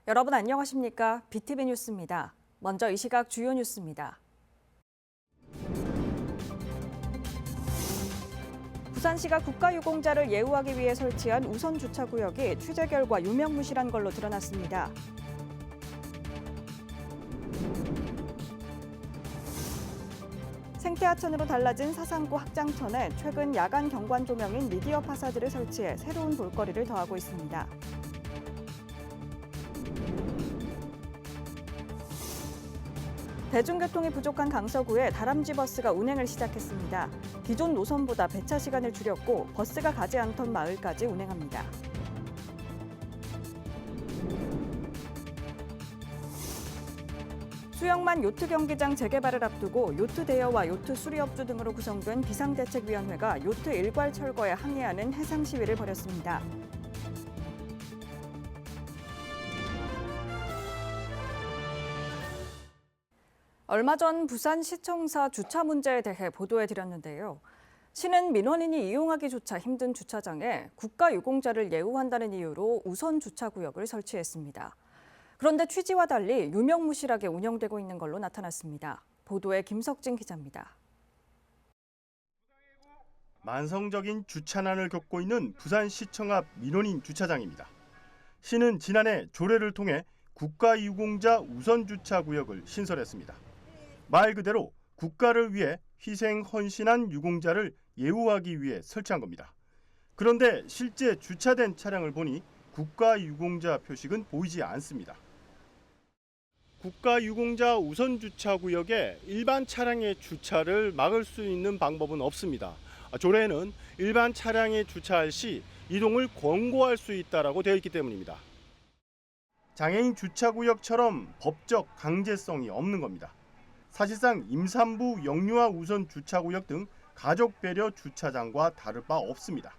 여러분 안녕하십니까? BTV 뉴스입니다. 먼저 이 시각 주요 뉴스입니다. 부산시가 국가유공자를 예우하기 위해 설치한 우선 주차구역이 취재 결과 유명무실한 걸로 드러났습니다. 생태하천으로 달라진 사상구 학장천에 최근 야간 경관 조명인 미디어 파사드를 설치해 새로운 볼거리를 더하고 있습니다. 대중교통이 부족한 강서구에 다람쥐 버스가 운행을 시작했습니다. 기존 노선보다 배차 시간을 줄였고 버스가 가지 않던 마을까지 운행합니다. 수영만 요트 경기장 재개발을 앞두고 요트 대여와 요트 수리업주 등으로 구성된 비상대책위원회가 요트 일괄 철거에 항의하는 해상 시위를 벌였습니다. 얼마 전 부산시청사 주차 문제에 대해 보도해드렸는데요. 시는 민원인이 이용하기조차 힘든 주차장에 국가유공자를 예우한다는 이유로 우선 주차구역을 설치했습니다. 그런데 취지와 달리 유명무실하게 운영되고 있는 걸로 나타났습니다. 보도에 김석진 기자입니다. 만성적인 주차난을 겪고 있는 부산시청 앞 민원인 주차장입니다. 시는 지난해 조례를 통해 국가유공자 우선주차구역을 신설했습니다. 말 그대로 국가를 위해 희생 헌신한 유공자를 예우하기 위해 설치한 겁니다. 그런데 실제 주차된 차량을 보니 국가유공자 표식은 보이지 않습니다. 국가유공자 우선주차구역에 일반 차량의 주차를 막을 수 있는 방법은 없습니다. 조례에는 일반 차량에 주차할 시 이동을 권고할 수 있다고 되어 있기 때문입니다. 장애인 주차구역처럼 법적 강제성이 없는 겁니다. 사실상 임산부 영유아 우선 주차구역 등 가족 배려 주차장과 다를 바 없습니다.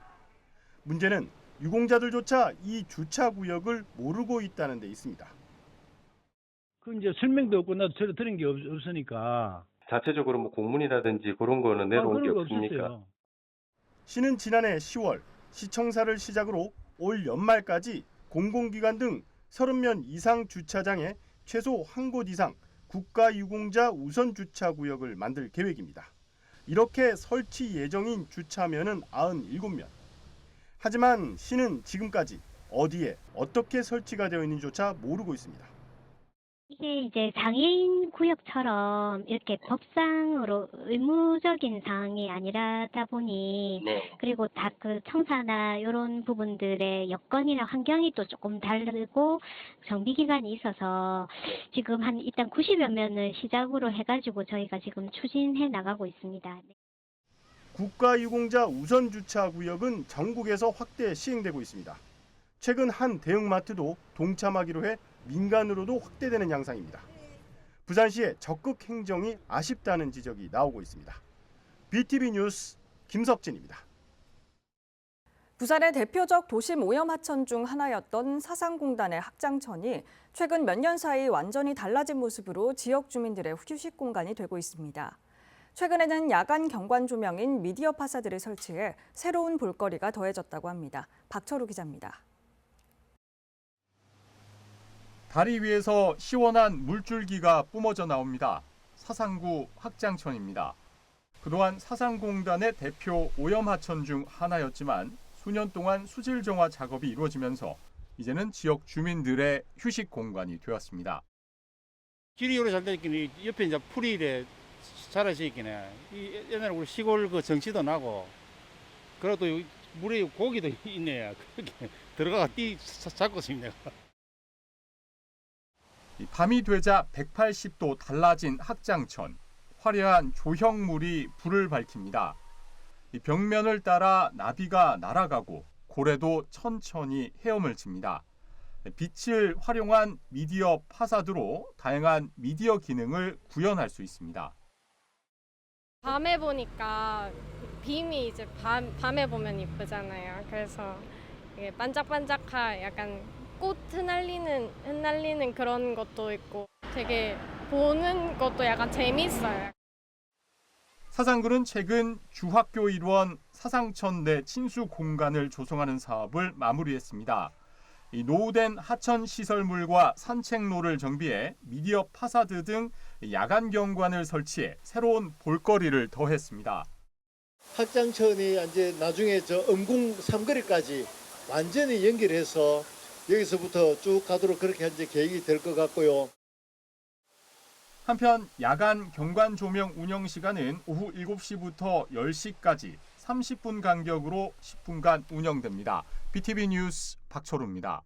문제는 유공자들조차 이 주차구역을 모르고 있다는 데 있습니다. 그 이제 설명도 없고 나도 들은 게 없으니까. 자체적으로 뭐 공문이라든지 그런 거는 내려온 게 그런 거 없습니까? 없었어요. 시는 지난해 10월 시청사를 시작으로 올 연말까지 공공기관 등 30면 이상 주차장에 최소 한 곳 이상 국가유공자 우선주차구역을 만들 계획입니다. 이렇게 설치 예정인 주차면은 97면. 하지만 시는 지금까지 어디에 어떻게 설치가 되어 있는지조차 모르고 있습니다. 이게 이제 장애인 구역처럼 이렇게 법상으로 의무적인 사항이 아니라다 보니 그리고 다 그 청사나 이런 부분들의 여건이나 환경이 또 조금 다르고 정비 기간이 있어서 지금 한 일단 90여 면을 시작으로 해가지고 저희가 지금 추진해 나가고 있습니다. 국가유공자 우선주차구역은 전국에서 확대 시행되고 있습니다. 최근 한 대형마트도 동참하기로 해 민간으로도 확대되는 양상입니다. 부산시의 적극 행정이 아쉽다는 지적이 나오고 있습니다. BTV 뉴스 김석진입니다. 부산의 대표적 도심 오염 하천 중 하나였던 사상공단의 학장천이 최근 몇 년 사이 완전히 달라진 모습으로 지역 주민들의 휴식 공간이 되고 있습니다. 최근에는 야간 경관 조명인 미디어 파사드를 설치해 새로운 볼거리가 더해졌다고 합니다. 박철우 기자입니다. 다리 위에서 시원한 물줄기가 뿜어져 나옵니다. 사상구 학장천입니다. 그동안 사상공단의 대표 오염하천 중 하나였지만 수년 동안 수질 정화 작업이 이루어지면서 이제는 지역 주민들의 휴식 공간이 되었습니다. 길이 요래 잘 되니까 옆에 이제 풀이 이래 자라시니까 옛날에 우리 시골 그 정치도 나고 그래도 물에 고기도 있네. 그렇게 들어가가 잡고 있습니다. 밤이 되자 180도 달라진 학장천, 화려한 조형물이 불을 밝힙니다. 벽면을 따라 나비가 날아가고 고래도 천천히 헤엄을 칩니다. 빛을 활용한 미디어 파사드로 다양한 미디어 기능을 구현할 수 있습니다. 밤에 보니까 빔이 이제 밤에 보면 이쁘잖아요. 그래서 이게 반짝반짝한 약간 꽃 흩날리는 그런 것도 있고 되게 보는 것도 약간 재밌어요. 사상구는 최근 주학교 일원 사상천 내 친수 공간을 조성하는 사업을 마무리했습니다. 이 노후된 하천 시설물과 산책로를 정비해 미디어 파사드 등 야간 경관을 설치해 새로운 볼거리를 더했습니다. 확장천이 이제 나중에 저 음궁 삼거리까지 완전히 연결해서 여기서부터 쭉 가도록 그렇게 이제 계획이 될 것 같고요. 한편 야간 경관 조명 운영 시간은 오후 7시부터 10시까지 30분 간격으로 10분간 운영됩니다. BTV 뉴스 박철우입니다.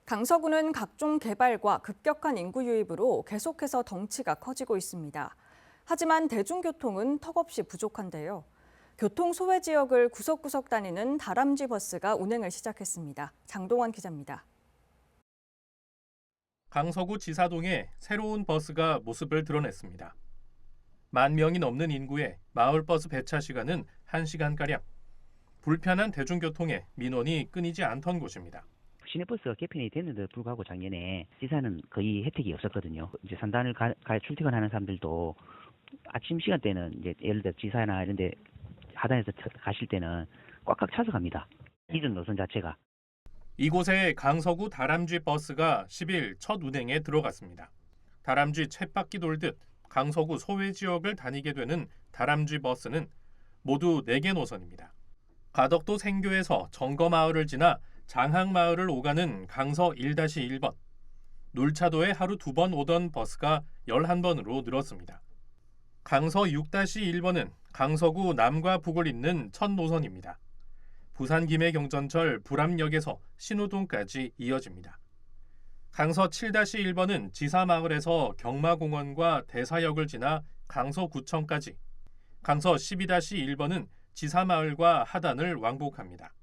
강서구는 각종 개발과 급격한 인구 유입으로 계속해서 덩치가 커지고 있습니다. 하지만 대중교통은 턱없이 부족한데요. 교통 소외 지역을 구석구석 다니는 다람쥐 버스가 운행을 시작했습니다. 장동원 기자입니다. 강서구 지사동에 새로운 버스가 모습을 드러냈습니다. 10,000명이 넘는 인구의 마을버스 배차 시간은 1시간가량. 불편한 대중교통에 민원이 끊이지 않던 곳입니다. 시내버스가 개편이 됐는데도 불구하고 작년에 지사는 거의 혜택이 없었거든요. 이제 산단을 출퇴근하는 사람들도 아침 시간대는 이제 예를 들어 지사나 이런 데 하단에서 가실 때는 꽉꽉 차서 갑니다. 이전 노선 자체가. 이곳에 강서구 다람쥐 버스가 10일 첫 운행에 들어갔습니다. 다람쥐 쳇바퀴 돌듯 강서구 소외 지역을 다니게 되는 다람쥐 버스는 모두 4개 노선입니다. 가덕도 생교에서 정거마을을 지나 장항마을을 오가는 강서 1-1번. 놀차도에 하루 2번 오던 버스가 11번으로 늘었습니다. 강서 6-1번은 강서구 남과 북을 잇는 첫 노선입니다. 부산 김해경전철 불암역에서 신우동까지 이어집니다. 강서 7-1번은 지사마을에서 경마공원과 대사역을 지나 강서구청까지, 강서 12-1번은 지사마을과 하단을 왕복합니다.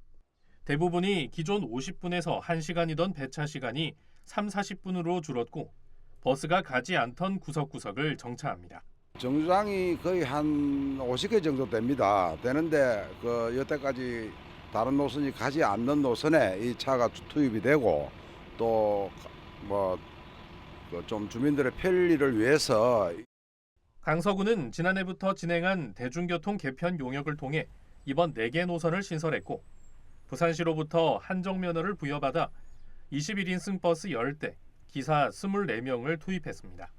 대부분이 기존 50분에서 1시간이던 배차 시간이 30-40분으로 줄었고 버스가 가지 않던 구석구석을 정차합니다. 정류장이 거의 한 50개 정도 됩니다. 되는데 여태까지 다른 노선이 가지 않는 노선에 이 차가 투입이 되고 또 좀 주민들의 편리를 위해서 강서구는 지난해부터 진행한 대중교통 개편 용역을 통해 이번 4개 노선을 신설했고 부산시로부터 한정면허를 부여받아 21인승 버스 10대, 기사 24명을 투입했습니다.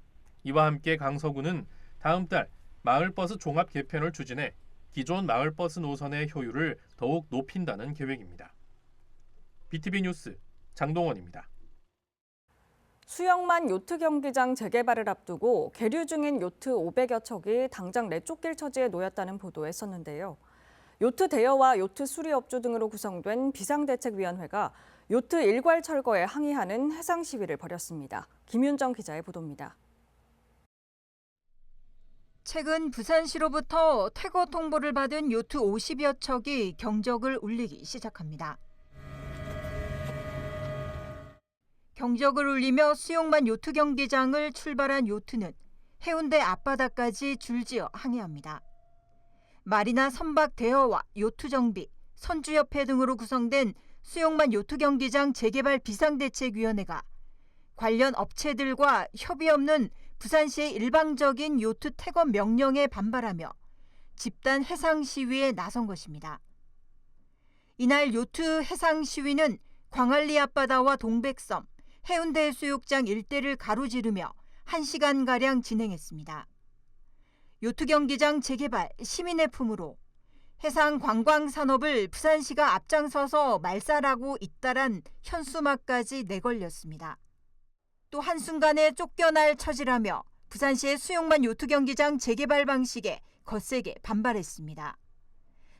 이와 함께 강서구는 다음 달 마을버스 종합 개편을 추진해 기존 마을버스 노선의 효율을 더욱 높인다는 계획입니다. BTV 뉴스 장동원입니다. 수영만 요트 경기장 재개발을 앞두고 계류 중인 요트 500여 척이 당장 내쫓길 처지에 놓였다는 보도에 썼는데요. 요트 대여와 요트 수리업주 등으로 구성된 비상대책위원회가 요트 일괄 철거에 항의하는 해상 시위를 벌였습니다. 김윤정 기자의 보도입니다. 최근 부산시로부터 퇴거 통보를 받은 요트 50여 척이 경적을 울리기 시작합니다. 경적을 울리며 수용만 요트 경기장을 출발한 요트는 해운대 앞바다까지 줄지어 항해합니다. 마리나 선박 대여와 요트 정비, 선주협회 등으로 구성된 수용만 요트 경기장 재개발 비상대책위원회가 관련 업체들과 협의 없는 부산시의 일방적인 요트 퇴거 명령에 반발하며 집단 해상 시위에 나선 것입니다. 이날 요트 해상 시위는 광안리 앞바다와 동백섬, 해운대 해수욕장 일대를 가로지르며 1시간가량 진행했습니다. 요트 경기장 재개발 시민의 품으로 해상 관광 산업을 부산시가 앞장서서 말살하고 잇따란 현수막까지 내걸렸습니다. 또 한순간에 쫓겨날 처지라며 부산시의 수용만 요트 경기장 재개발 방식에 거세게 반발했습니다.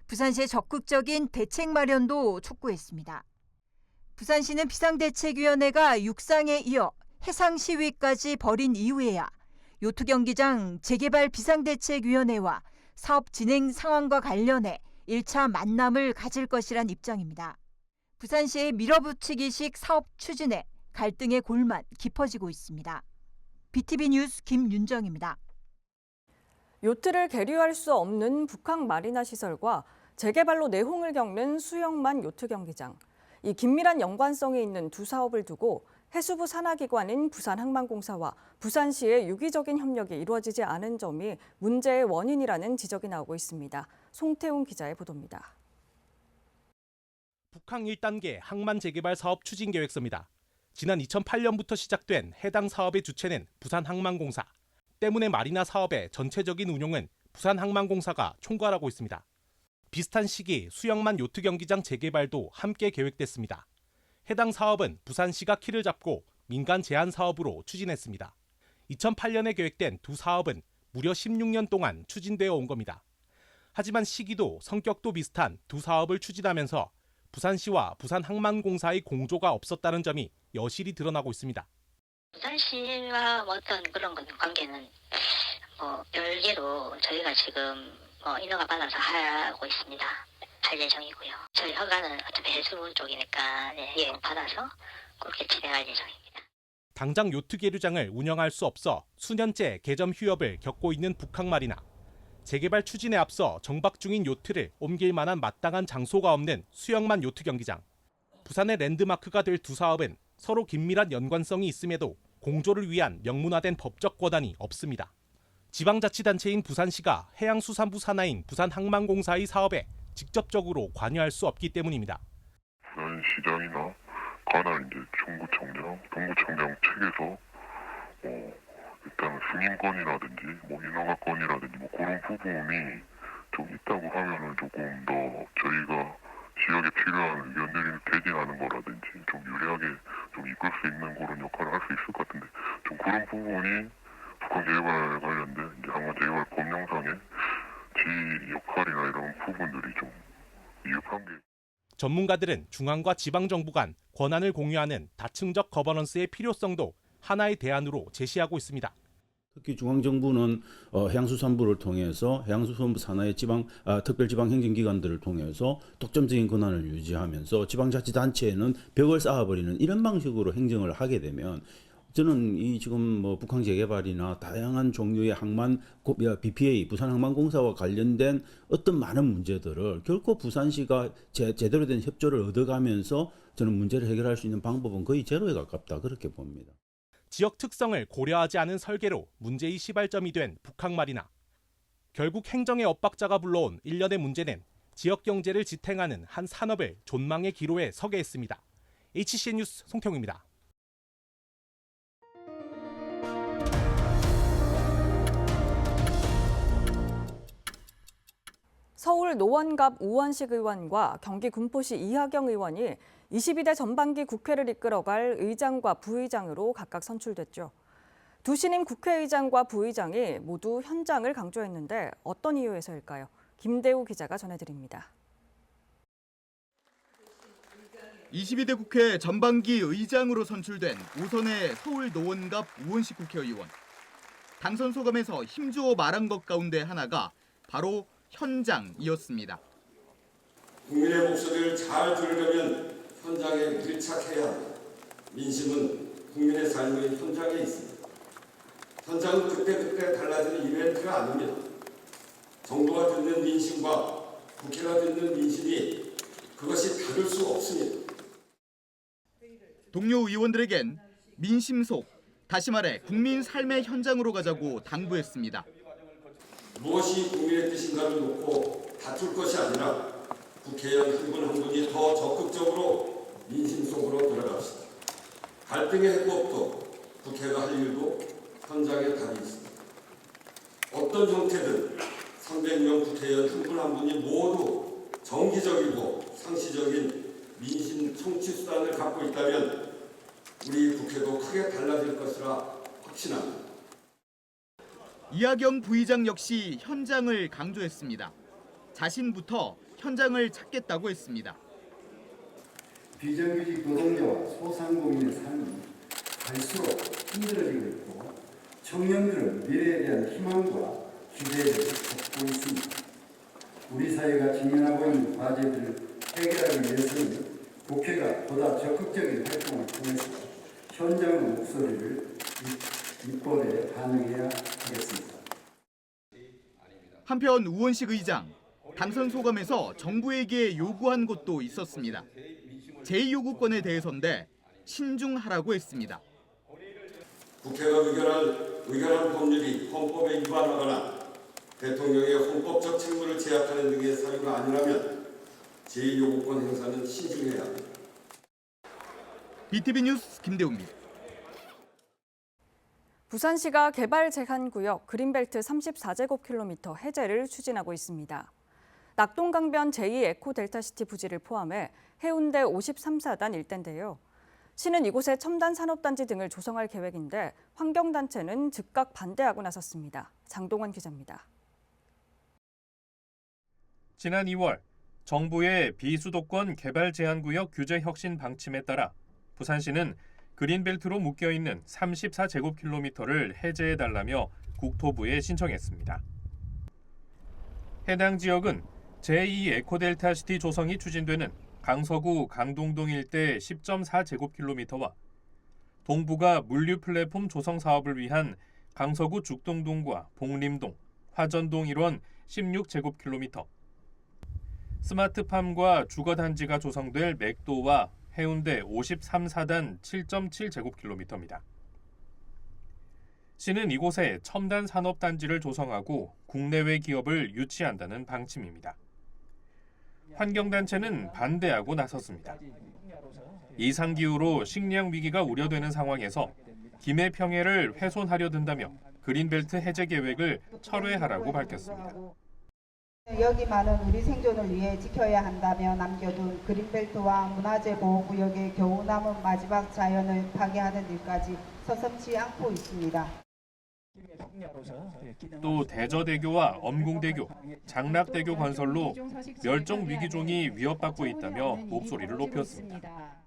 부산시의 적극적인 대책 마련도 촉구했습니다. 부산시는 비상대책위원회가 육상에 이어 해상 시위까지 벌인 이후에야 요트 경기장 재개발 비상대책위원회와 사업 진행 상황과 관련해 1차 만남을 가질 것이란 입장입니다. 부산시의 밀어붙이기식 사업 추진에 갈등의 골만 깊어지고 있습니다. BTV 뉴스 김윤정입니다. 요트를 계류할 수 없는 북항 마리나 시설과 재개발로 내홍을 겪는 수영만 요트 경기장. 이 긴밀한 연관성이 있는 두 사업을 두고 해수부 산하기관인 부산항만공사와 부산시의 유기적인 협력이 이루어지지 않은 점이 문제의 원인이라는 지적이 나오고 있습니다. 송태웅 기자의 보도입니다. 북항 1단계 항만 재개발 사업 추진 계획서입니다. 지난 2008년부터 시작된 해당 사업의 주체는 부산항만공사. 때문에 마리나 사업의 전체적인 운용은 부산항만공사가 총괄하고 있습니다. 비슷한 시기 수영만 요트 경기장 재개발도 함께 계획됐습니다. 해당 사업은 부산시가 키를 잡고 민간 제한 사업으로 추진했습니다. 2008년에 계획된 두 사업은 무려 16년 동안 추진되어 온 겁니다. 하지만 시기도 성격도 비슷한 두 사업을 추진하면서 부산시와 부산항만공사의 공조가 없었다는 점이 여실히 드러나고 있습니다. 부산시와 어떤 그런 관계는 별개로 저희가 지금 인허가 받아서 하고 있습니다. 할 예정이고요. 저희 허가는 어차피 해수 쪽이니까 받아서 그렇게 진행할 예정입니다. 당장 요트 계류장을 운영할 수 없어 수년째 개점 휴업을 겪고 있는 북항마리나. 재개발 추진에 앞서 정박 중인 요트를 옮길 만한 마땅한 장소가 없는 수영만 요트 경기장. 부산의 랜드마크가 될 두 사업은 서로 긴밀한 연관성이 있음에도 공조를 위한 명문화된 법적 권한이 없습니다. 지방자치단체인 부산시가 해양수산부 산하인 부산항만공사의 사업에 직접적으로 관여할 수 없기 때문입니다. 부산시장이나 관할 이제 총구청장, 동구청장 측에서 일단 승인권이라든지 인허가권이라든지 그런 부분이 좀 있다고 하면은 조금 더 저희가 지역에 필요한 의견들이 대진하는 거라든지 좀 유리하게 좀 이끌 수 있는 그런 역할을 할 수 있을 것 같은데 좀 그런 부분이 북한 재개발 관련된 이제 항만 재개발 법령상의 지 역할이나 이런 부분들이 좀 미흡한 게. 전문가들은 중앙과 지방정부 간 권한을 공유하는 다층적 거버넌스의 필요성도 하나의 대안으로 제시하고 있습니다. 특히 중앙정부는 해양수산부를 통해서 해양수산부 산하의 특별지방행정기관들을 통해서 독점적인 권한을 유지하면서 지방자치단체에는 벽을 쌓아버리는 이런 방식으로 행정을 하게 되면 저는 이 지금 북항 재개발이나 다양한 종류의 항만 BPA 부산항만공사와 관련된 어떤 많은 문제들을 결코 부산시가 제대로 된 협조를 얻어가면서 저는 문제를 해결할 수 있는 방법은 거의 제로에 가깝다 그렇게 봅니다. 지역 특성을 고려하지 않은 설계로 문제의 시발점이 된 북항마리나. 결국 행정의 엇박자가 불러온 일련의 문제는 지역 경제를 지탱하는 한 산업을 존망의 기로에 서게 했습니다. HCN 뉴스 송태웅입니다. 서울 노원갑 우원식 의원과 경기 군포시 이하경 의원이 22대 전반기 국회를 이끌어갈 의장과 부의장으로 각각 선출됐죠. 두 신임 국회의장과 부의장이 모두 현장을 강조했는데 어떤 이유에서일까요? 김대우 기자가 전해드립니다. 22대 국회 전반기 의장으로 선출된 오선의 서울 노원갑 우원식 국회의원. 당선 소감에서 힘주어 말한 것 가운데 하나가 바로 현장이었습니다. 국민의 목소리를 잘 들으려면 현장에 밀착해야 합니다. 민심은 국민의 삶의 현장에 있습니다. 현장은 그때그때 달라지는 이벤트가 아닙니다. 정부가 듣는 민심과 국회가 듣는 민심이 그것이 다를 수 없습니다. 동료 의원들에겐 민심 속, 다시 말해 국민 삶의 현장으로 가자고 당부했습니다. 무엇이 국민의 뜻인가를 놓고 다툴 것이 아니라 국회의원 한 분 한 분이 더 적극적으로 민심 속으로 들어갑시다. 갈등의 해법도 국회가 할 일도 현장에 답이 있습니다. 어떤 형태든 300명 국회의원 한 분 한 분이 모두 정기적이고 상시적인 민심 청취 수단을 갖고 있다면 우리 국회도 크게 달라질 것이라 확신합니다. 이하경 부의장 역시 현장을 강조했습니다. 자신부터 현장을 찾겠다고 했습니다. 비정규직 노동자와 소상공인의 삶이 갈수록 힘들어지고 있고 청년들은 미래에 대한 희망과 기대를 갖고 있습니다. 우리 사회가 직면하고 있는 과제들을 해결하기 위해서는 국회가 보다 적극적인 활동을 통해서 현장의 목소리를 입법에 반영해야 하겠습니다. 한편 우원식 의장, 당선 소감에서 정부에게 요구한 것도 있었습니다. 제2요구권에 대해서인데 신중하라고 했습니다. 국회가 의결한 법률이 헌법에 위반하거나 대통령의 헌법적 책무를 제약하는 등의 사유가 아니라면 제2요구권 행사는 신중해야 합니다. BTV 뉴스 김대웅입니다. 부산시가 개발 제한 구역 그린벨트 34제곱킬로미터 해제를 추진하고 있습니다. 낙동강변 제2에코델타시티 부지를 포함해 해운대 53사단 일대인데요. 시는 이곳에 첨단 산업단지 등을 조성할 계획인데 환경단체는 즉각 반대하고 나섰습니다. 장동원 기자입니다. 지난 2월 정부의 비수도권 개발 제한구역 규제 혁신 방침에 따라 부산시는 그린벨트로 묶여있는 34제곱킬로미터를 해제해달라며 국토부에 신청했습니다. 해당 지역은 제2에코델타시티 조성이 추진되는 강서구 강동동 일대 10.4제곱킬로미터와 동부가 물류 플랫폼 조성 사업을 위한 강서구 죽동동과 복림동, 화전동 일원 16제곱킬로미터, 스마트팜과 주거단지가 조성될 맥도와 해운대 53사단 7.7제곱킬로미터입니다. 시는 이곳에 첨단 산업단지를 조성하고 국내외 기업을 유치한다는 방침입니다. 환경단체는 반대하고 나섰습니다. 이상기후로 식량 위기가 우려되는 상황에서 기내 평해를 훼손하려 든다며 그린벨트 해제 계획을 철회하라고 밝혔습니다. 여기 많은 우리 생존을 위해 지켜야 한다며 남겨둔 그린벨트와 문화재 보호구역의 겨우 남은 마지막 자연을 파괴하는 일까지 서슴지 않고 있습니다. 또 대저대교와 엄궁대교, 장락대교 건설로 멸종 위기종이 위협받고 있다며 목소리를 높였습니다.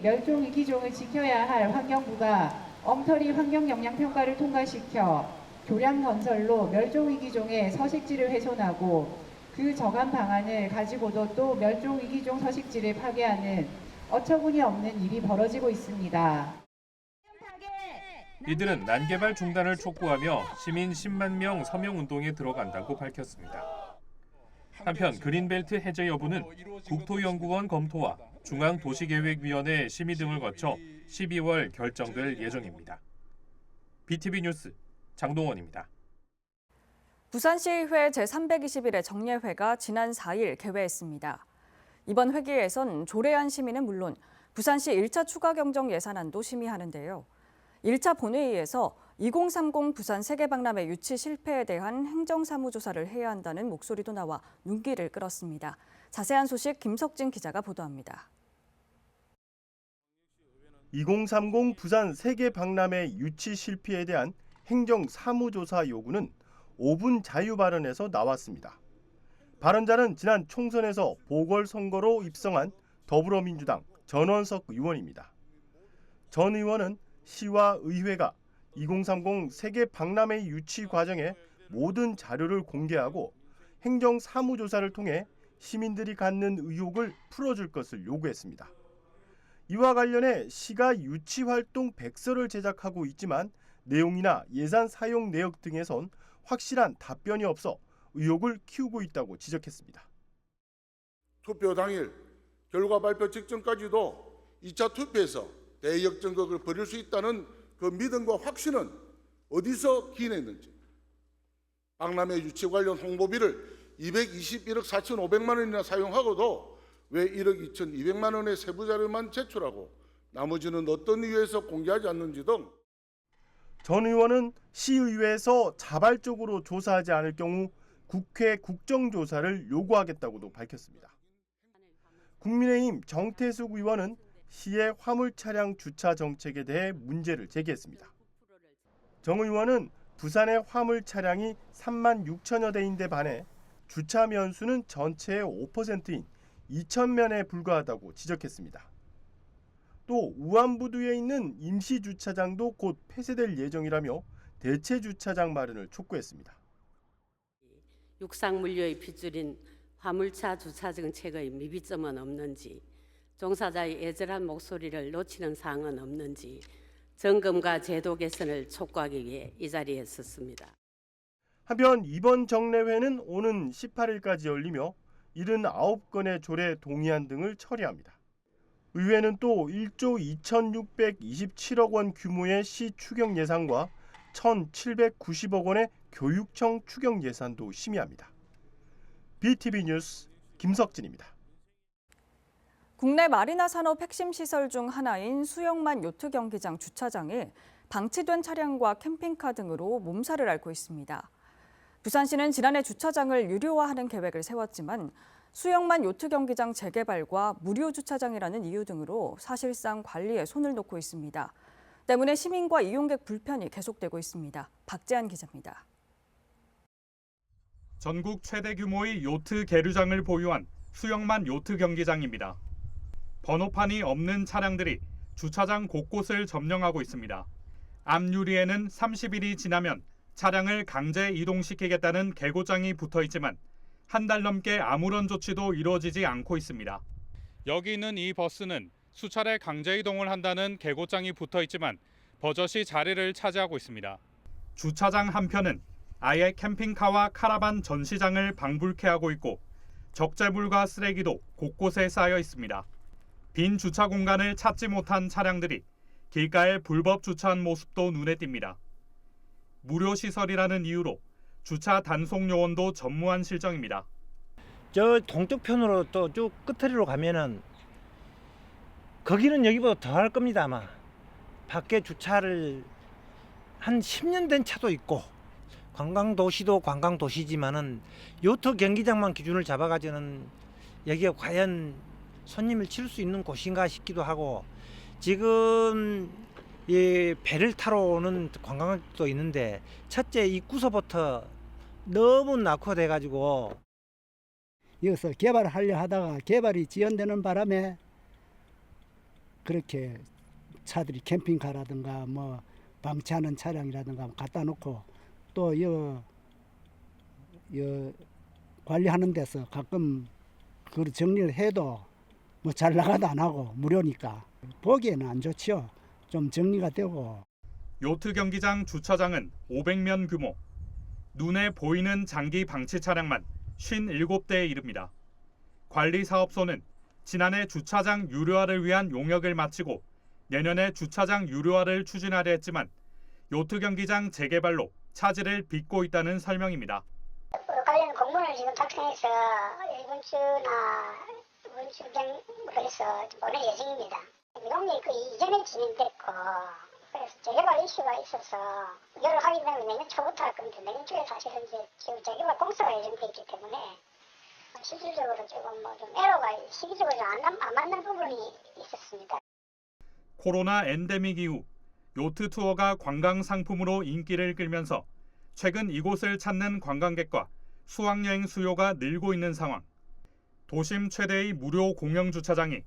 멸종 위기종을 지켜야 할 환경부가 엉터리 환경영향평가를 통과시켜 교량 건설로 멸종 위기종의 서식지를 훼손하고 그 저감 방안을 가지고도 또 멸종 위기종 서식지를 파괴하는 어처구니 없는 일이 벌어지고 있습니다. 이들은 난개발 중단을 촉구하며 시민 10만 명 서명 운동에 들어간다고 밝혔습니다. 한편 그린벨트 해제 여부는 국토연구원 검토와 중앙도시계획위원회 심의 등을 거쳐 12월 결정될 예정입니다. BTV 뉴스 장동원입니다. 부산시의회 제321회 정례회가 지난 4일 개회했습니다. 이번 회기에선 조래한 시민은 물론 부산시 1차 추가 경정 예산안도 심의하는데요. 1차 본회의에서 2030 부산 세계박람회 유치 실패에 대한 행정사무조사를 해야 한다는 목소리도 나와 눈길을 끌었습니다. 자세한 소식 김석진 기자가 보도합니다. 2030 부산 세계박람회 유치 실패에 대한 행정사무조사 요구는 5분 자유 발언에서 나왔습니다. 발언자는 지난 총선에서 보궐선거로 입성한 더불어민주당 전원석 의원입니다. 전 의원은 시와 의회가 2030 세계박람회 유치 과정의 모든 자료를 공개하고 행정사무조사를 통해 시민들이 갖는 의혹을 풀어줄 것을 요구했습니다. 이와 관련해 시가 유치활동 백서를 제작하고 있지만 내용이나 예산 사용 내역 등에선 확실한 답변이 없어 의혹을 키우고 있다고 지적했습니다. 투표 당일 결과 발표 직전까지도 2차 투표에서 대역전극을 벌일 수 있다는 그 믿음과 확신은 어디서 기인했는지, 박람회 유치 관련 홍보비를 221억 4,500만 원이나 사용하고도 왜 1억 2,200만 원의 세부 자료만 제출하고 나머지는 어떤 이유에서 공개하지 않는지 등 전 의원은 시의회에서 자발적으로 조사하지 않을 경우 국회 국정조사를 요구하겠다고도 밝혔습니다. 국민의힘 정태숙 의원은 시의 화물 차량 주차 정책에 대해 문제를 제기했습니다. 정 의원은 부산의 화물 차량이 3만 6천여 대인데 반해 주차 면수는 전체의 5%인 2,000면에 불과하다고 지적했습니다. 또 우안부두에 있는 임시 주차장도 곧 폐쇄될 예정이라며 대체 주차장 마련을 촉구했습니다. 육상 물류의 핏줄인 화물차 주차 정책의 미비점은 없는지, 종사자의 애절한 목소리를 놓치는 사항은 없는지 점검과 제도 개선을 촉구하기 위해 이 자리에 섰습니다. 한편 이번 정례회는 오는 18일까지 열리며 79건의 조례 동의안 등을 처리합니다. 의회는 또 1조 2,627억 원 규모의 시 추경 예산과 1,790억 원의 교육청 추경 예산도 심의합니다. BTV 뉴스 김석진입니다. 국내 마리나 산업 핵심 시설 중 하나인 수영만 요트 경기장 주차장이 방치된 차량과 캠핑카 등으로 몸살을 앓고 있습니다. 부산시는 지난해 주차장을 유료화하는 계획을 세웠지만 수영만 요트 경기장 재개발과 무료 주차장이라는 이유 등으로 사실상 관리에 손을 놓고 있습니다. 때문에 시민과 이용객 불편이 계속되고 있습니다. 박재한 기자입니다. 전국 최대 규모의 요트 계류장을 보유한 수영만 요트 경기장입니다. 번호판이 없는 차량들이 주차장 곳곳을 점령하고 있습니다. 앞유리에는 30일이 지나면 차량을 강제 이동시키겠다는 계고장이 붙어 있지만 한 달 넘게 아무런 조치도 이루어지지 않고 있습니다. 여기 있는 이 버스는 수차례 강제 이동을 한다는 계고장이 붙어 있지만 버젓이 자리를 차지하고 있습니다. 주차장 한편은 아예 캠핑카와 카라반 전시장을 방불케 하고 있고 적재물과 쓰레기도 곳곳에 쌓여 있습니다. 빈 주차 공간을 찾지 못한 차량들이 길가에 불법 주차한 모습도 눈에 띕니다. 무료 시설이라는 이유로 주차 단속 요원도 전무한 실정입니다. 저 동쪽편으로 또 쭉 끝으로 가면은 거기는 여기보다 더 할 겁니다 아마. 밖에 주차를 한 10년 된 차도 있고 관광도시도 관광도시지만은 요트 경기장만 기준을 잡아가지고는 여기가 과연 손님을 칠 수 있는 곳인가 싶기도 하고 지금 이 배를 타러 오는 관광객도 있는데 첫째 입구서부터 너무 낙후돼 가지고 여기서 개발하려 하다가 개발이 지연되는 바람에 그렇게 차들이 캠핑카라든가 뭐 방치하는 차량이라든가 갖다 놓고 또 관리하는 데서 가끔 그 정리를 해도 뭐 잘 나가도 안 하고 무료니까 보기에는 안 좋죠. 좀 정리가 되고. 요트 경기장 주차장은 500면 규모, 눈에 보이는 장기 방치 차량만 57대에 이릅니다. 관리사업소는 지난해 주차장 유료화를 위한 용역을 마치고 내년에 주차장 유료화를 추진하려 했지만 요트 경기장 재개발로 차질을 빚고 있다는 설명입니다. 관련 공문을 지금 작성해서 일본 주경 그래서 보낼 예정입니다. 이동이 그 이전에 진행됐고 그래서 재개발 이슈가 있어서 이걸 하기 때문에 내년 초부터 할 겁니다. 내년 초에 사실은 이제 지금 재개발 공사가 예정돼 있기 때문에 실질적으로 조금 좀 에러가 시기적으로 안 맞는 부분이 있었습니다. 코로나 엔데믹 이후 요트 투어가 관광 상품으로 인기를 끌면서 최근 이곳을 찾는 관광객과 수학여행 수요가 늘고 있는 상황. 도심 최대의 무료 공영 주차장이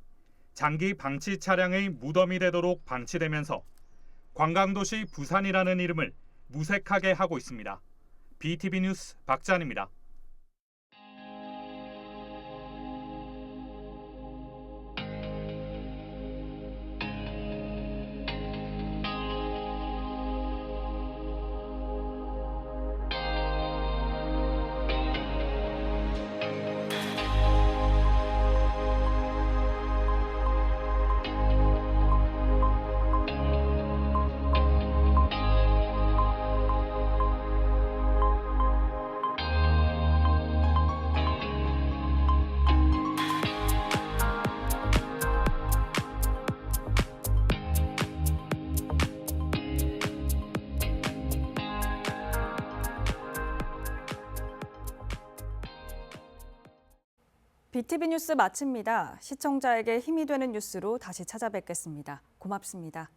장기 방치 차량의 무덤이 되도록 방치되면서 관광도시 부산이라는 이름을 무색하게 하고 있습니다. BTV 뉴스 박재한입니다. BTV 뉴스 마칩니다. 시청자에게 힘이 되는 뉴스로 다시 찾아뵙겠습니다. 고맙습니다.